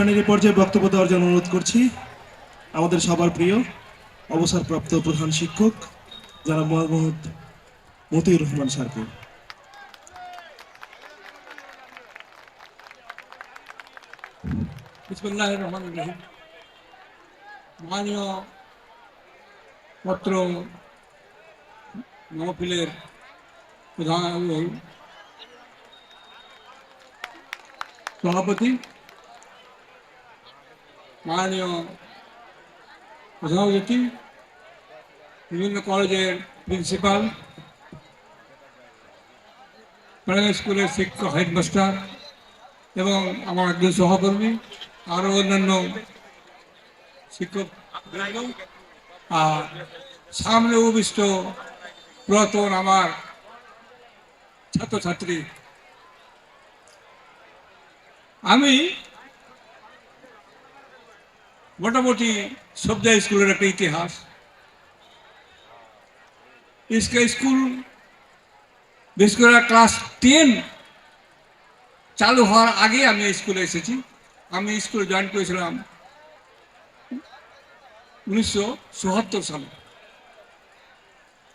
অনুষ্ঠানের এই পর্যায়ে বক্তব্য দেওয়ার জন্য অনুরোধ করছি আমাদের সবার প্রিয় অবসরপ্রাপ্ত প্রধান শিক্ষক জনাব মোহাম্মদ মতিউর রহমান স্যারকে। বিসমিল্লাহির রহমানির রহিম। মাননীয় পত্র মহফিলের প্রধান সভাপতি, মাননীয় প্রধান অতিথি, বিভিন্ন কলেজের প্রিন্সিপাল, প্রাইমারি স্কুলের শিক্ষক, হেডমাস্টার এবং আমার একজন সহকর্মী, আরও অন্যান্য শিক্ষক, আর সামনে উপবিষ্ট পুরাতন আমার ছাত্রছাত্রী। আমি মোটামুটি সবজা স্কুলের একটা ইতিহাস। স্কুল বিশেষ করে ক্লাস 10 চালু হওয়ার আগে আমি স্কুলে এসেছি। আমি স্কুলে জয়েন করেছিলাম 1974 সালে।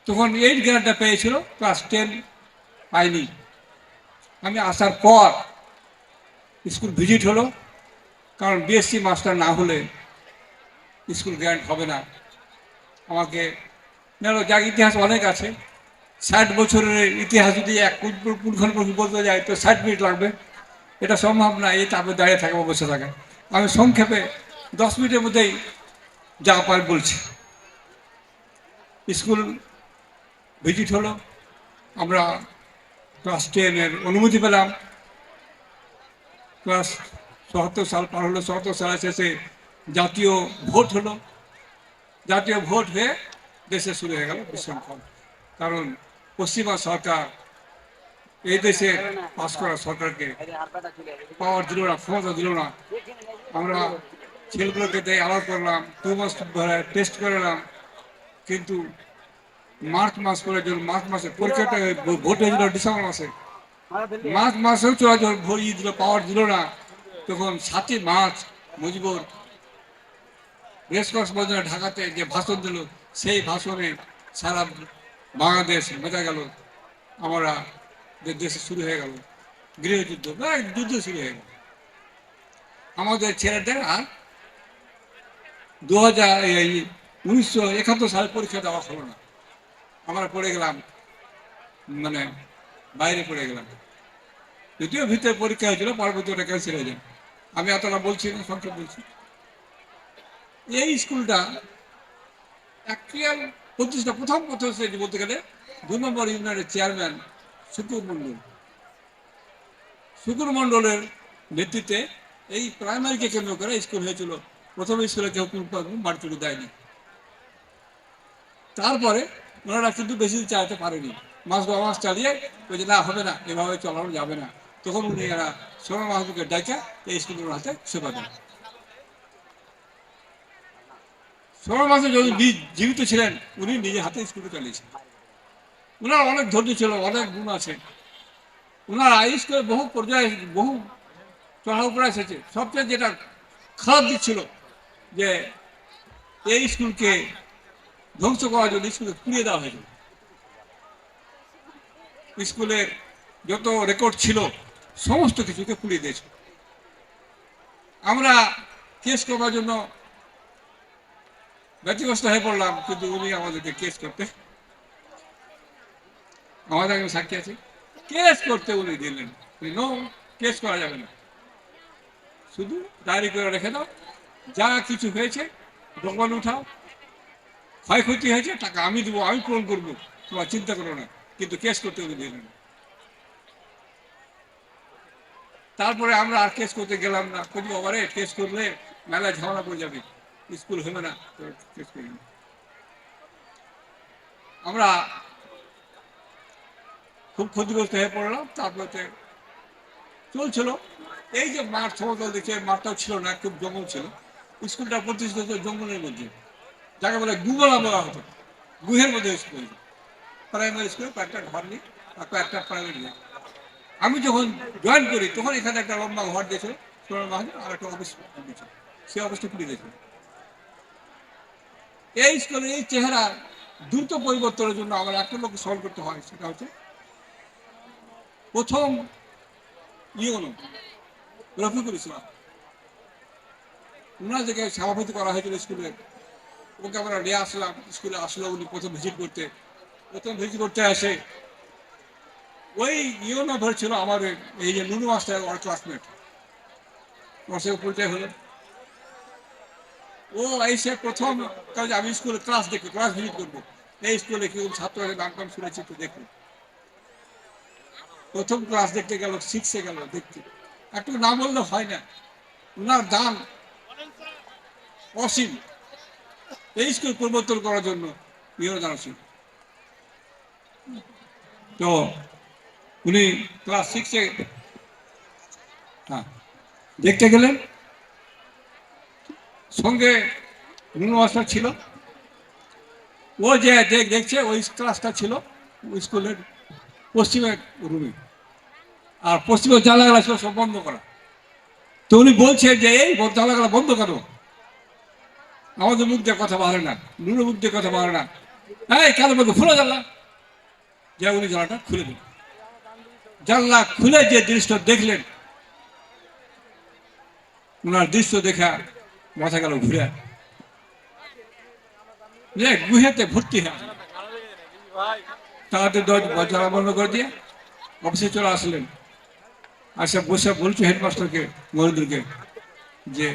তখন 8 গ্রেডটা পেয়েছিল, ক্লাস 10 পাইনি। আমি আসার পর স্কুল ভিজিট হলো, কারণ বিএসসি মাস্টার না হলে স্কুল গ্র্যান্ট হবে না। আমাকে যার ইতিহাস অনেক আছে, 60 বছরের ইতিহাস যদি এক পুঙ্খানুপুঙ্খ বলতে যায় তো 60 মিনিট লাগবে। এটা সম্ভব না এই তারপরে দাঁড়িয়ে থাকা বসে থাকে। আমি সংক্ষেপে 10 মিনিটের মধ্যেই যা পার বলছি। স্কুল ভিজিট হলো, আমরা ক্লাস 10-এর অনুমতি পেলাম। ক্লাস 74 সাল পার হলো, 74 সালের শেষে জাতীয় ভোট হলো। জাতীয় ভোট হয়ে দেশে শুরু হয়ে গেল বিশৃঙ্খল। কারণ পশ্চিমা সরকার এই দেশে পাশ করা সরকারকে পাওয়ার দিল না, ক্ষমতা দিল না। আমরা ছেলেগুলোকে দিয়ে আলাদা করলাম, 2 মাস টেস্ট করালাম, কিন্তু মার্চ মাস করে মার্চ মাসে পরীক্ষাটা ভোট হয়েছিল ডিসেম্বর মাসে। মার্চ মাসেও চলা যখন ভোট দিল, পাওয়ার দিল না, তখন 7ই মার্চ মুজিবুর রেসকোর্স ময়দানে ঢাকাতে যে ভাষণ দিল, সেই ভাষণে সারা বাংলাদেশ মেতে গেল। আমরা দেশে শুরু হয়ে গেল গৃহযুদ্ধ, যুদ্ধ শুরু হয়ে গেল। আমাদের ছেলেদের আর 1971 সালে পরীক্ষা দেওয়া হলো না। আমরা পড়ে গেলাম, মানে বাইরে পড়ে গেলাম। যদিও ভিতরে পরীক্ষা হয়েছিল, পরবর্তী ওটা ক্যান্সেল হয়ে যায়। আমি এতটা বলছি না, সংক্ষেপ বলছি। এই স্কুলটা অ্যাকচুয়াল প্রতিষ্ঠা প্রথম প্রতিষ্ঠা বলতে গেলে 2 নম্বর ইউনিয়নের চেয়ারম্যান শুকুর মণ্ডলের নেতৃত্বে এই প্রাইমারিকে কেন্দ্র করে স্কুল হয়েছিল। প্রথম স্কুলে কেউ মাটি দেয়নি। তারপরে ওনারা কিন্তু বেশি দিন চালাতে পারেনি, মাস বা মাস চালিয়ে বলছে না, হবে না, এভাবে চালানো যাবে না। তখন উনি এরা সোনা মাহবুবকে ডাকা এই স্কুলের হাতে সেবা দেন। সোনা মাসে যদি জীবিত ছিলেন, উনি নিজে হাতে স্কুলে চালিয়েছেন। ওনার অনেক ধৈর্য ছিল, অনেক গুণ আছে। ওনার স্কুলে বহু পর্যায়ে বহু চড়া উপরে এসেছে। সবচেয়ে যেটা খারাপ দিক ছিল যে এই স্কুলকে ধ্বংস করার জন্য স্কুলে পুড়িয়ে দেওয়া হয়েছিল। স্কুলের যত রেকর্ড ছিল সমস্ত কিছুকে পুড়িয়ে দিয়েছিল। আমরা কেস করার জন্য ব্যতিগ্রস্ত হয়ে পড়লাম, কিন্তু উনি আমাদেরকে কেস করতে, আমাদের একজন সাক্ষী আছে, কেস করতে উনি দিলেন। নো, কেস করা যাবে না, শুধু ডায়েরি করে রেখে দাও, যা কিছু হয়েছে ডকুমেন্ট উঠাও, ক্ষয়ক্ষতি হয়েছে টাকা আমি দেবো, আমি পূরণ করবো, তোমার চিন্তা করো না, কিন্তু কেস করতে উনি দিলেন। তারপরে আমরা আর কেস করতে গেলাম না। খুঁজি বাবারে, কেস করলে মেলায় ঝামেলা পড়ে যাবে, স্কুল হবে না, কেস করি না। আমরা খুব ক্ষতিগ্রস্ত হয়ে পড়লাম। তারপরে চলছিল এই যে মাঠ, সমতল দেখে মাঠটাও ছিল না, খুব জঙ্গল ছিল। স্কুলটা প্রতিষ্ঠিত জঙ্গলের মধ্যে, যাকে বলে গুগলা বলা হতো, গুহের মধ্যে স্কুল। প্রাইমারি স্কুলে কয়েকটা ঘর নেই আর কয়েকটা প্রাইভেট নেই। আমি যখন জয়েন করি তখন এখানে একটা লম্বা ঘর দিয়েছিল, মহাজন আর একটা অফিস ছিল, সেই অফিসটা খুলে দিয়েছিল। এই স্কুলে এই চেহারা দ্রুত পরিবর্তনের জন্য আমার একটা লোক স্মরণ করতে হয়, সেটা হচ্ছে প্রথম ইউনো রফিকুল ইসলাম। ওনার জায়গায় সভাপতি করা হয়েছিল স্কুলে, ওকে আমরা নিয়ে আসলাম স্কুলে। আসলো উনি প্রথম ভিজিট করতে আসে ওই ইউনো ধরছিল আমাদের এই যে নুনু মাস্টার, ওর ক্লাসমেট, ওর সঙ্গে পরিচয় হলো। ও এসে প্রথম কাজ, আমি স্কুলে ক্লাস ভিজিট করবো, এই স্কুলে কি ছাত্রদের নাম টাম শুনেছি একটু দেখবো। প্রথম ক্লাস দেখতে গেল, 6-এ গেল দেখতে, একটু না বললে হয় না। ওনার দান অসীম, এই স্কুল পরিবর্তন করার জন্য নিয়োজন ছিল। তো উনি ক্লাস 6-এ দেখতে গেলেন, সঙ্গে নুনু মাস্টার ছিল। ও যে দেখছে ওই ক্লাসটা ছিল স্কুলের পশ্চিমের রুমে, আর পশ্চিমের জানালা ছিল সব বন্ধ করা। তো উনি বলছে যে এই জানালা বন্ধ করো, আমাদের মুখ দিয়ে কথা বলে না, নুনু মুখ দিয়ে কথা বলে না, হ্যাঁ কেন বলবো, খুলে জানলা। যে উনি জানলাটা খুলে দিল, জানলা খুলে যে দৃশ্য দেখলেন, ওনার দৃশ্য দেখা মাথা গেল ঘুরে, যে গুহেতে ভর্তি হয়। তাড়াতাড়ি দরজা বন্ধ করে দিয়ে অফিসে চলে আসলেন। আসে বসে বলছে হেডমাস্টারকে, মহিদুরকে, যে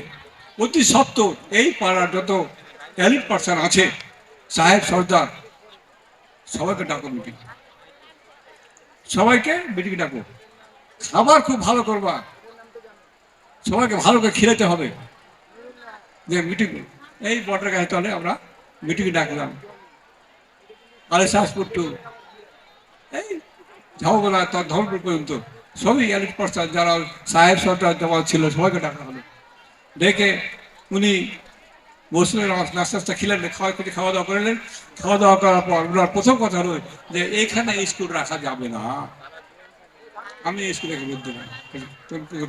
অতি সত্ত্বর এই পাড়ার যত এলিট পার্সন আছে, সাহেব সর্দার, সবাইকে ডাকো মিটিং, সবাইকে মিটিং ডাকো, খাবার খুব ভালো করবা, সবাইকে ভালো করে খেলাতে হবে। যে মিটিং, এই বটের কাছে তাহলে আমরা মিটিং ডাকলাম। আলে শাসপুট্টু, এই ঝাউগোলা তার ধর্মপুর পর্যন্ত সবই এলিট পার্সন যারা সাহেব সর্দার জমা ছিল, সবাইকে ডাকা হলো। ডেকে উনি বসলেন, নাস্তা খেলেন, খাওয়া দাওয়া করলেন। খাওয়া দাওয়া করার পর ওনার প্রথম কথা হলো যে এইখানে স্কুল রাখা যাবে না, আমি স্কুলে বলতে পারি।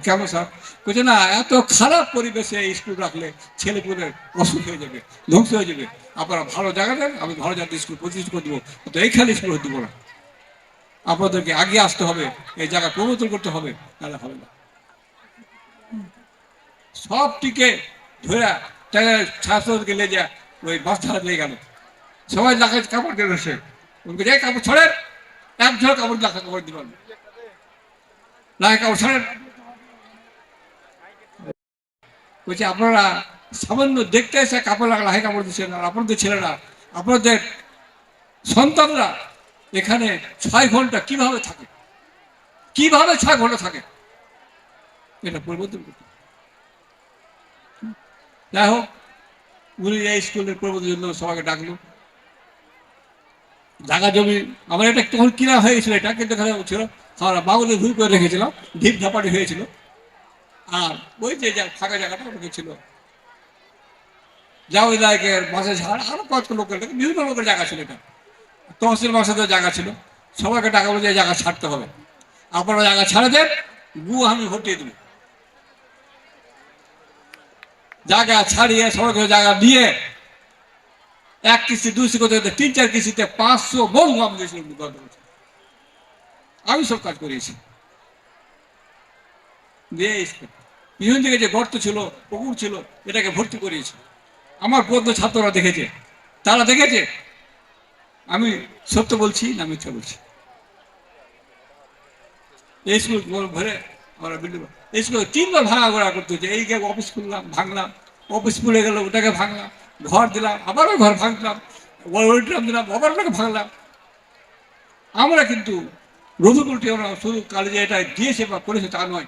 কেন স্যার? বলছে না, এত খারাপ পরিবেশে স্কুল রাখলে ছেলেপুলের অসুখ হয়ে যাবে, ধ্বংস হয়ে যাবে। আপনারা ভালো জায়গা দেন, আমি ভালো জায়গাতে স্কুল প্রতিষ্ঠা করে দেবো, তো এইখানে স্কুল হতে দেবো না। আপনাদেরকে আগে আসতে হবে, এই জায়গা প্রবর্তন করতে হবে, তাহলে হবে না। সবটিকে ধরে ছাত্রদেরকে লে যা ওই বাচ্চা নিয়ে গেল, সবাই লাখে কাপড় দিয়ে বসে, উনকে যাই কাপড় ছড়েন, এক ঝোড় কাপড় লাখা কাপড় দিবেন, লাখে কাপড় ছড়েন। বলছে আপনারা সামান্য দেখতে এসে কাপড় লাগা লাখে কাপড় দিচ্ছেন, আর আপনাদের ছেলেরা, আপনাদের সন্তানরা এখানে 6 ঘন্টা কিভাবে থাকে, 6 ঘন্টা থাকে, এটা পরিবর্তন করতে। যাই হোক, উনি এই স্কুলের পরিবর্তনের জন্য সবাইকে ডাকলো। জায়গা জমি আমার এটা তখন কিনা হয়ে গেছিল, এটা কিন্তু এখানে ছিল বাবুদের ভুল করে রেখেছিলাম, ঢিপ ঝাপাটি হয়েছিল। আর ওই যে ফাঁকা জায়গাটা ওটা ছিল জাওয়াইদায়কের মাসে ঝাড়, আরো কয়েক লোকের, বিভিন্ন লোকের জায়গা ছিল। এটা তহসিল মাসাদের জায়গা ছিল। সবাইকে টাকা বলে যে জায়গা ছাড়তে হবে, আপনারা জায়গা ছাড়ে দেন, আমি হটিয়ে দেবো। জায়গা ছাড়িয়ে সবাইকে জায়গা দিয়ে 1 কিস্তি 2 কিস্তি করতে 3-4 কিস্তিতে 500 মন গম দিয়েছিল। আমি সব কাজ করিয়েছি। পিছন দিকে যে গর্ত ছিল, পুকুর ছিল, এটাকে ভর্তি করিয়েছি। আমার পদ্ম ছাত্ররা দেখেছে, তারা দেখেছে আমি সত্য বলছি না মিথ্যা বলছি। এই স্কুল ভরে আমরা বিল্ডিং, এই স্কুল 3বার ভাঙা ঘোরা করতে হচ্ছে। এই অফিস খুললাম, ভাঙলাম, অফিস খুলে গেল, ওটাকে ভাঙলাম, ঘর দিলাম, আবারও ঘর ভাঙলাম, অডিটোরিয়াম দিলাম, আবার ওটাকে ভাঙলাম। আমরা কিন্তু রঘুকুলটি আমরা শুধু কলেজে এটা দিয়েছে বা করেছে তা নয়,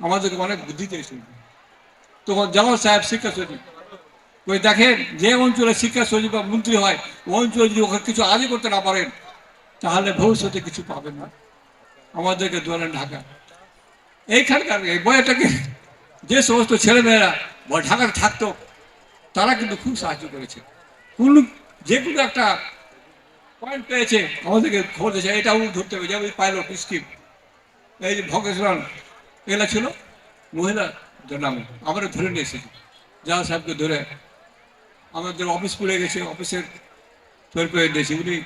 আমাদেরকে অনেক বুদ্ধি দিয়েছিল। তখন জামাল সাহেব শিক্ষা সচিব, ওই দেখেন যে অঞ্চলে শিক্ষা সচিব বা মন্ত্রী হয়, ওই অঞ্চলে যদি ওখানে কিছু আগে করতে না পারেন, তাহলে ভবিষ্যতে কিছু পাবেন না। আমাদেরকে দোয়ালেন ঢাকা। এইখানকার এই বইটাকে যে সমস্ত ছেলেমেয়েরা ঢাকাতে থাকতো, তারা কিন্তু খুব সাহায্য করেছে। যে কোনো একটা পয়েন্ট পেয়েছে, আমাদেরকে খবর দিয়েছে, এটা ধরতে হবে। যেমন পাইলট স্কিম, এই যে ভকেশনাল, এগুলা ছিল মহিলা নামে আমরা ধরে নিয়ে এসেছি, জাহাজ সাহেবকে ধরে আমাদের অফিস পড়ে গেছে, অফিসের তৈরি করে দিয়েছি। উনি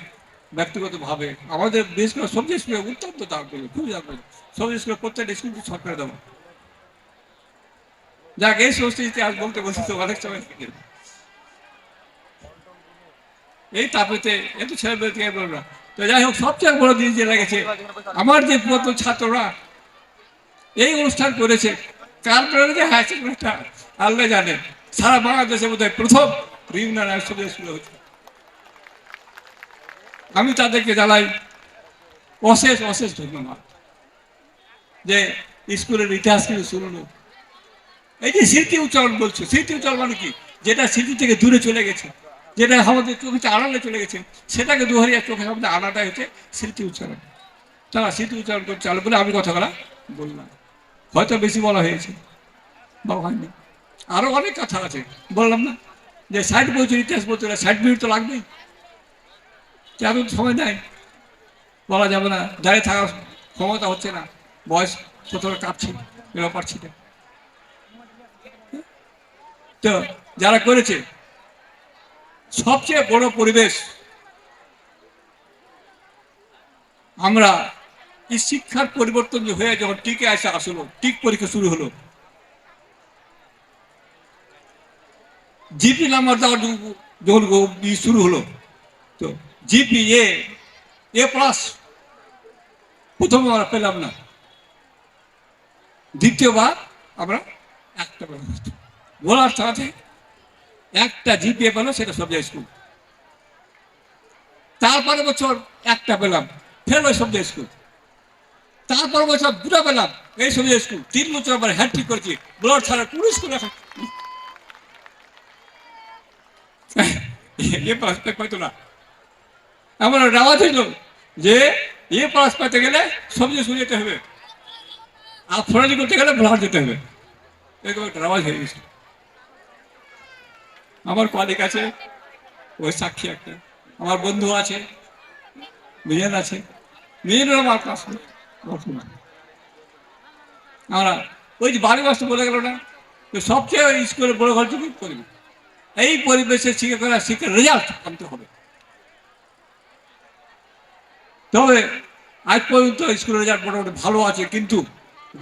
ব্যক্তিগতভাবে আমাদের বিশেষ করে সবজি স্কুলে অত্যন্ত দাম করবে, খুবই দাম করবে। সবজি স্কুলে প্রত্যেকটা স্কুল সরকার দেবো। যাক, এই সমস্ত ইতিহাস বলতে বলতে তো অনেক সময় থেকে এই তাপেতে এত ছেলে মেয়ে থেকে বলবো না। তো যাই হোক, সবচেয়ে বড় জিনিস যেটা গেছে, আমার যে পুরাতন ছাত্ররা এই অনুষ্ঠান করেছে, কারণ যে হায়ার সেকেন্ডারিটা আল্লাহ জানে, সারা বাংলাদেশের মধ্যে প্রথম রিউনিয়ন স্কুল হচ্ছে। আমি তাদেরকে জানাই অশেষ অশেষ ধন্যবাদ যে স্কুলের ইতিহাস কিন্তু শুনলো। এই যে স্মৃতি উচ্চারণ বলছো, স্মৃতি উচ্চারণ মানে কি? যেটা স্মৃতি থেকে দূরে চলে গেছে, যেটা আমাদের চোখে আড়ালে চলে গেছে, সেটাকে দুহারিয়া চোখের মধ্যে আনাটা হচ্ছে স্মৃতি উচ্চারণ। তারা স্মৃতি উচ্চারণ করতে চালু বলে আমি কথাগুলা বললাম, হয়তো বেশি বলা হয়েছে বা হয়নি। আরো অনেক কথা আছে, বললাম না যে 60 বছর ইতিহাস বলতে গেলে 60 মিনিট তো লাগবেই, তেমন সময় নেয়, বলা যাবে না, দাঁড়িয়ে থাকার ক্ষমতা হচ্ছে না, বয়স প্রথমে কাঁপছি, বেরো পারছি না। তো যারা করেছে, সবচেয়ে বড় পরিবেশ আমরা এই শিক্ষার পরিবর্তন যে হয়ে যখন টিকে আসলো, টিক পরীক্ষা শুরু হলো, জিপি নাম্বার দেওয়ার যখন শুরু হলো, তো জিপি এ প্লাস প্রথম আমরা পেলাম না, দ্বিতীয়বার আমরা একটা পেলাম। বলার সাথে একটা জিপিএ পেলো, সেটা সবজি স্কুল। তারপরে বছর একটা পেলাম, ফেল ওই সবজি স্কুল। তারপর বছর দুটো পেলাম, এই সবজি স্কুল। 3 বছর আবার হ্যাট্রিক করেছি, ব্লড ছাড়া কোন স্কুল এখন এ পাস পাইতো না। আমার রাওয়াজ হইল যে এ পাস পাইতে গেলে সবজি স্কুল যেতে হবে, আর ফরাজি করতে গেলে ব্লড যেতে হবে, এরকম একটা রাওয়াজ হয়ে গেছে। আমার কলিগ আছে, ওই সাক্ষী একটা, আমার বন্ধু আছে, মিজান আছে, মিজানের আমার ক্লাস আমরা ওই যে বাড়ি বাস্তব বলে গেল না, সবচেয়ে স্কুলের বড় ঘর থেকে পরিবেশ, এই পরিবেশে শিক্ষা করা, শিক্ষার রেজাল্ট আনতে হবে। তবে আজ পর্যন্ত স্কুলের রেজাল্ট মোটামুটি ভালো আছে, কিন্তু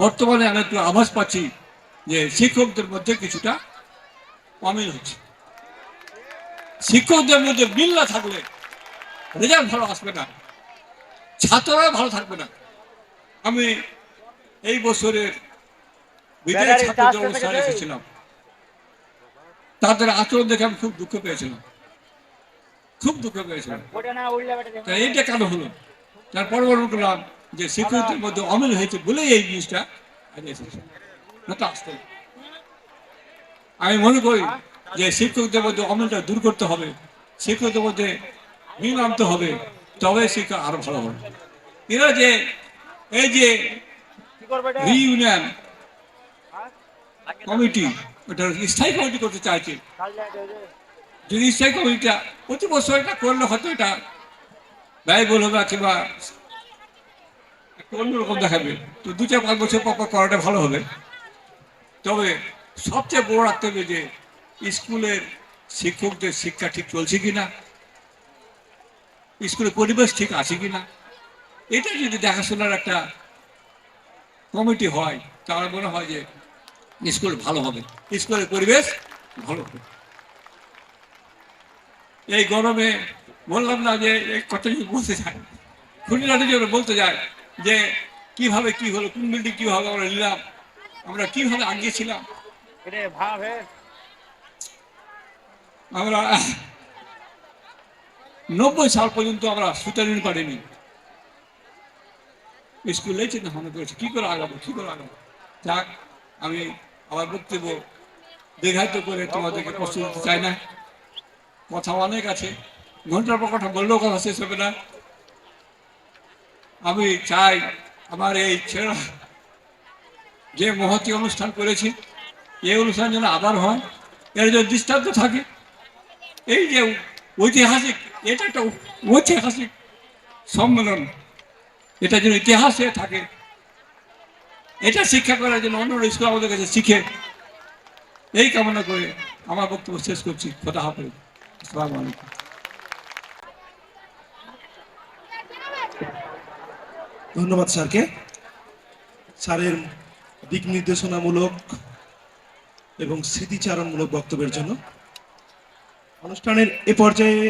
বর্তমানে আমি একটু আভাস পাচ্ছি যে শিক্ষকদের মধ্যে কিছুটা অমিল হচ্ছে। শিক্ষকদের মধ্যে মিল না থাকলে রেজাল্ট ভালো আসবে না, ছাত্ররা ভালো থাকবে না। আমি এই বছরের বিদায় ছাত্র অনুষ্ঠানে এসেছিলাম, তাদের আচরণ দেখে আমি খুব দুঃখ পেয়েছিলাম, খুব দুঃখ পেয়েছিলাম। এইটা কেন হলো? তার পরবর্তী করলাম যে শিক্ষকদের মধ্যে অমিল হয়েছে বলেই এই জিনিসটা আসতে। আমি মনে করি যে শিক্ষকদের মধ্যে অমিলটা দূর করতে হবে, শিক্ষকদের মধ্যে মিল আনতে হবে, তবে শিক্ষা আরো ভালো হবে। এরা যে এই যে রিইউনিয়ন কমিটি, ওটা স্থায়ী কমিটি করতে চাইছে, যদি স্থায়ী কমিটিটা প্রতি বছর এটা করলে হয়তো এটা ব্যয়বহুল হবে কিংবা অন্যরকম দেখাবে, তো 2-4-5 বছর পর করাটা ভালো হবে। তবে সবচেয়ে বড় রাখতে হবে যে স্কুলের শিক্ষকদের শিক্ষা ঠিক চলছে কিনা, স্কুলের পরিবেশ ঠিক আছে কিনা, এটা যদি দেখাশোনার একটা কমিটি হয়, তাহলে মনে হয় যে স্কুল ভালো হবে, স্কুলের পরিবেশ ভালো হবে। এই গরমে বললাম না যে কথা যদি বলতে চাই, খুঁটিনাটি যদি বলতে যায় যে কিভাবে কি হলো, কোন বিল্ডিং কিভাবে আমরা নিলাম, আমরা কিভাবে আগিয়েছিলাম। আমরা 90 সাল পর্যন্ত আমরা সুতারিন পারিনি, স্কুলে চিন্তা ভাবনা করেছি কি করে আগাবো, কি করে আগাবো। যাক, আমি আমার বক্তব্য দীর্ঘায়িত করে তোমাদেরকে কষ্ট দিতে চাই না, কথা অনেক আছে, ঘন্টার পর কথা বললেও কথা শেষ হবে না। আমি চাই আমার এই ছেলেরা যে মহতী অনুষ্ঠান করেছি, এই অনুষ্ঠান যেন আবার হয়, এর যেন দৃষ্টান্ত থাকে। এই যে ঐতিহাসিক, এটা একটা ঐতিহাসিক সম্মেলন, এটা যেন ইতিহাসে থাকে, এটা শিক্ষা করার জন্য অন্য স্কুল আমাদের কাছে শিখে এই কামনা করে আমার বক্তব্য শেষ করছি। খোদা হাফেজ। আসসালামু আলাইকুম। ধন্যবাদ স্যারকে, স্যারের দিক নির্দেশনামূলক এবং স্মৃতিচারণমূলক বক্তব্যের জন্য। অনুষ্ঠানের এ পর্যায়ে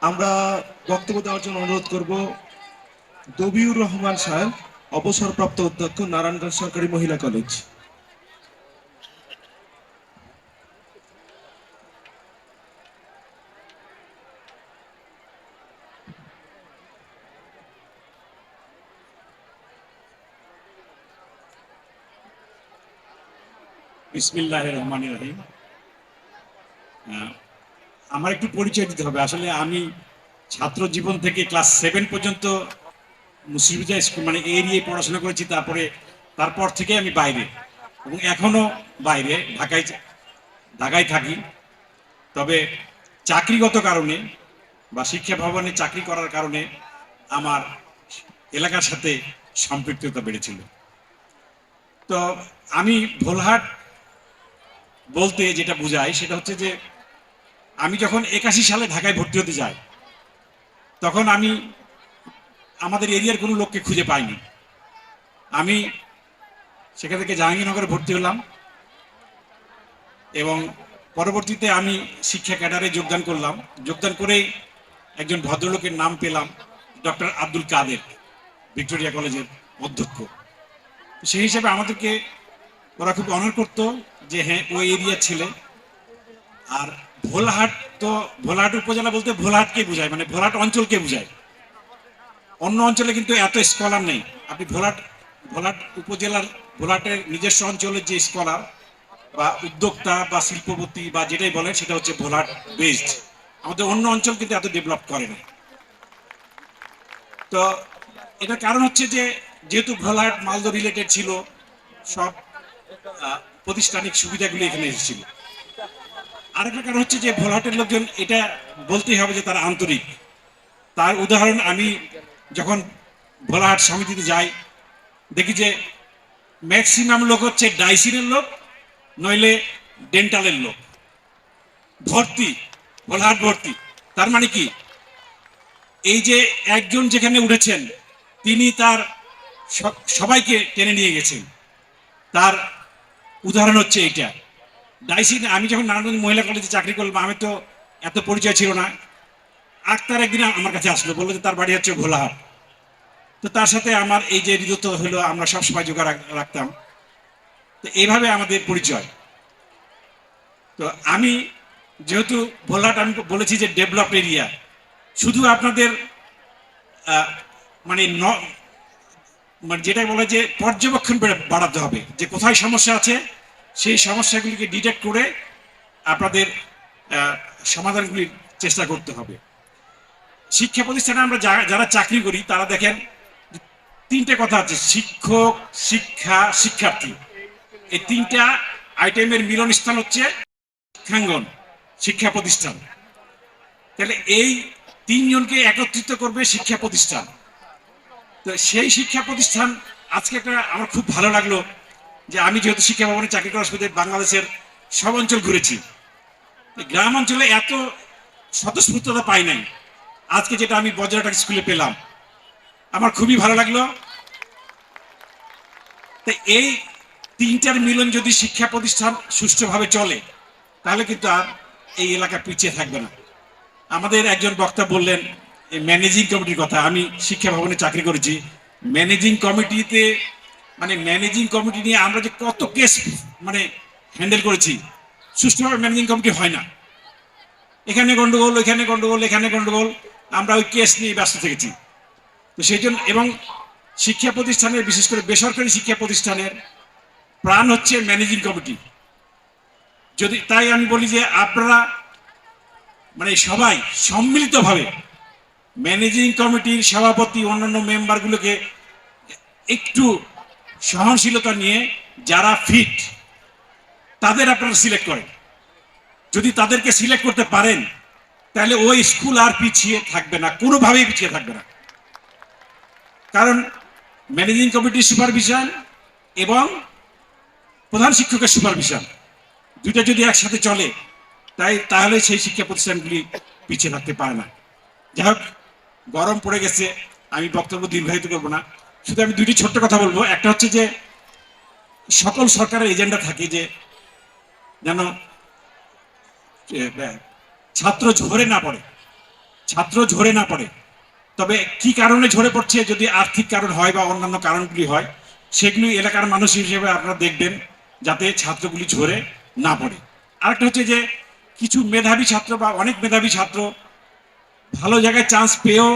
আমরা বক্তব্য দেওয়ার জন্য অনুরোধ করব দবিউর রহমান সাহেব, অবসরপ্রাপ্ত অধ্যক্ষ, নারায়ণগঞ্জ সরকারি মহিলা কলেজ। বিসমিল্লাহির রহমানির রহিম। আমার একটু পরিচয় দিতে হবে। আসলে আমি ছাত্র জীবন থেকে ক্লাস 7 পর্যন্ত মুসলিমিয়া স্কুল মানে এরিয়ায় পড়াশোনা করেছি। তারপর থেকে আমি বাইরে, এবং এখনো বাইরে ঢাকায় থাকি। তবে চাকরিগত কারণে বা শিক্ষা ভবনে চাকরি করার কারণে আমার এলাকার সাথে সম্পৃক্ততা বেড়েছিল। তো আমি ভোলহাট বলতে যেটা বোঝায় সেটা হচ্ছে যে আমি যখন 81 সালে ঢাকায় ভর্তি হতে যাই, তখন আমি আমাদের এরিয়ার কোনো লোককে খুঁজে পাইনি। আমি সেখান থেকে জাহাঙ্গীরনগরে ভর্তি হলাম এবং পরবর্তীতে আমি শিক্ষা ক্যাডারে যোগদান করলাম। যোগদান করেই একজন ভদ্রলোকের নাম পেলাম, ডক্টর আব্দুল কাদের, ভিক্টোরিয়া কলেজের অধ্যক্ষ। সেই হিসাবে আমাদেরকে ওরা খুব অনার করতো যে হ্যাঁ ওই এরিয়ার ছেলে। আর ভোলাহাট, তো ভোলাহাট উপজেলা বলতে ভোলাহাটকে বোঝায়, মানে ভোলাহাট অঞ্চলকে বোঝায়। অন্য অঞ্চলে কিন্তু এত স্কলার নেই। আপনি ভোলাহাট উপজেলার, ভোলাহাটের নিজস্ব অঞ্চলের যে স্কলার বা উদ্যোক্তা বা শিল্পপতি বা যেটাই বলেন সেটা হচ্ছে ভোলাহাট বেসড। আমাদের অন্য অঞ্চল কিন্তু এত ডেভেলপ করে না। তো এটার কারণ হচ্ছে যে যেহেতু ভোলাহাট মালদা রিলেটেড ছিল, সব প্রতিষ্ঠানিক সুবিধাগুলি এখানে এসেছিল। আরেকটা কারণ হচ্ছে যে ভোলাহাটের লোকজন, এটা বলতেই হবে যে তারা আন্তরিক। তার উদাহরণ, আমি যখন ভোলাহাট সমিতিতে যাই দেখি যে ম্যাক্সিমাম লোক হচ্ছে ডাইসিনের লোক, নইলে ডেন্টালের লোক। ভর্তি, ভোলাহাট ভর্তি। তার মানে কি, এই যে একজন যেখানে উঠেছেন তিনি তার সবাইকে টেনে নিয়ে গেছেন। তার উদাহরণ হচ্ছে এইটা। ডাইসিন, আমি যখন নারায়ণগঞ্জ মহিলা কলেজে চাকরি করলাম, আমি তো এত পরিচয় ছিল না। আক্তার একদিন আমার কাছে আসলো, বললো যে তার বাড়ি হচ্ছে ভোলাহাট। তো তার সাথে আমার এই যে হৃদয়তা হলো, আমরা সবসময় যোগাযোগ রাখতাম। তো এইভাবে আমাদের পরিচয়। তো আমি যেহেতু ভোলাহাট, আমি বলেছি যে ডেভেলপড এরিয়া, শুধু আপনাদের মানে মানে যেটা বলে যে পর্যবেক্ষণ বাড়াতে হবে, যে কোথায় সমস্যা আছে সেই সমস্যাগুলিকে ডিটেক্ট করে আপনাদের সমাধানগুলির চেষ্টা করতে হবে। শিক্ষা প্রতিষ্ঠানে আমরা যারা চাকরি করি তারা দেখেন তিনটে কথা আছে: শিক্ষক, শিক্ষা, শিক্ষার্থী। এই তিনটা আইটেমের মিলন স্থান হচ্ছে শিক্ষাঙ্গন, শিক্ষা প্রতিষ্ঠান। তাহলে এই তিনজনকে একত্রিত করবে শিক্ষা প্রতিষ্ঠান। তো সেই শিক্ষা প্রতিষ্ঠান, আজকে একটা আমার খুব ভালো লাগলো যে আমি যেহেতু শিক্ষা ভবনে চাকরি করার সুবাদে বাংলাদেশের সব অঞ্চল ঘুরেছি, গ্রাম অঞ্চলে এত স্বতঃস্ফূর্ততা পাই নাই। আজকে যেটা আমি বজ্রাটাক স্কুলে পেলাম, আমার খুবই ভালো লাগলো। তাই এই তিনটার মিলন যদি শিক্ষা প্রতিষ্ঠান সুষ্ঠুভাবে চলে, তাহলে কিন্তু আর এই এলাকা পিছিয়ে থাকবে না। আমাদের একজন বক্তা বললেন ম্যানেজিং কমিটির কথা। আমি শিক্ষা ভবনে চাকরি করেছি। ম্যানেজিং কমিটিতে, মানে ম্যানেজিং কমিটি নিয়ে আমরা যে কত কেস মানে হ্যান্ডেল করেছি, সুষ্ঠুভাবে ম্যানেজিং কমিটি হয় না। এখানে গন্ডগোল, এখানে গন্ডগোল, এখানে গন্ডগোল, আমরা ওই কেস নিয়ে ব্যস্ত থেকেছি। তো সেই জন্য, এবং শিক্ষা প্রতিষ্ঠানের, বিশেষ করে বেসরকারি শিক্ষা প্রতিষ্ঠানের প্রাণ হচ্ছে ম্যানেজিং কমিটি। যদি তাই আমি বলি যে আপনারা মানে সবাই সম্মিলিতভাবে ম্যানেজিং কমিটির সভাপতি, অন্যান্য মেম্বারগুলোকে একটু সহনশীলতা নিয়ে যারা ফিট তাদের আপনারা সিলেক্ট করেন। যদি তাদেরকে সিলেক্ট করতে পারেন, তাহলে ওই স্কুল আর পিছিয়ে থাকবে না, কোনোভাবেই পিছিয়ে থাকবে না। কারণ ম্যানেজিং কমিটির সুপারভিশন এবং প্রধান শিক্ষকের সুপারভিশন দুইটা যদি একসাথে চলে তাহলে সেই শিক্ষা প্রতিষ্ঠানগুলি পিছিয়ে থাকতে পারে না। যাই হোক, গরম পড়ে গেছে, আমি বক্তব্য দীর্ঘায়িত করবো না, শুধু আমি দুইটি ছোট্ট কথা বলবো। একটা হচ্ছে যে সকল সরকারের এজেন্ডা থাকে যে যেন ছাত্র ঝরে না পড়ে, ছাত্র ঝরে না পড়ে। তবে কি কারণে ঝরে পড়ছে, যদি আর্থিক কারণ হয় বা অন্যান্য কারণগুলি হয়, সেগুলি এলাকার মানুষ হিসেবে আপনারা দেখবেন যাতে ছাত্রগুলি ঝরে না পড়ে। আরেকটা হচ্ছে যে কিছু মেধাবী ছাত্র বা অনেক মেধাবী ছাত্র ভালো জায়গায় চান্স পেয়েও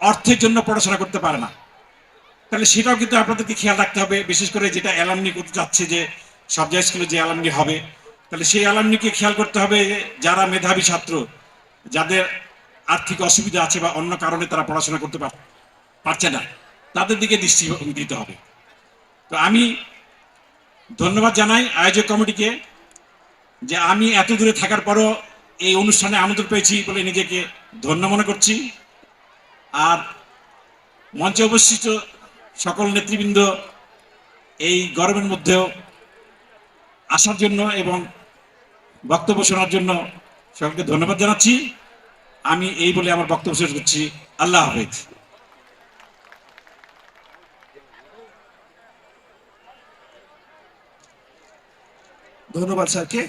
অর্থের জন্য পড়াশোনা করতে পারে না। তাহলে সেটাও কিন্তু আপনাদেরকে খেয়াল রাখতে হবে, বিশেষ করে যেটা অ্যালামনি করতে যাচ্ছে যে সাবজেক্ট স্কুলে যে অ্যালামনি হবে, তাহলে সেই অ্যালামনিকে খেয়াল করতে হবে যারা মেধাবী ছাত্র, যাদের আর্থিক অসুবিধা আছে বা অন্য কারণে তারা পড়াশোনা করতে পারছে না, তাদের দিকে দৃষ্টি দিতে হবে। তো আমি ধন্যবাদ জানাই আয়োজক কমিটিকে যে আমি এত দূরে থাকার পরও এই অনুষ্ঠানে আমন্ত্রণ পেয়েছি বলে নিজেকে ধন্য মনে করছি। আর মঞ্চে উপস্থিত সকল নেতৃবৃন্দ এই গরমের মধ্যেও আসার জন্য এবং বক্তব্য শোনার জন্য সকলকে ধন্যবাদ জানাচ্ছি। আমি এই বলে আমার বক্তব্য শেষ করছি। আল্লাহ হাফেজ। ধন্যবাদ স্যারকে।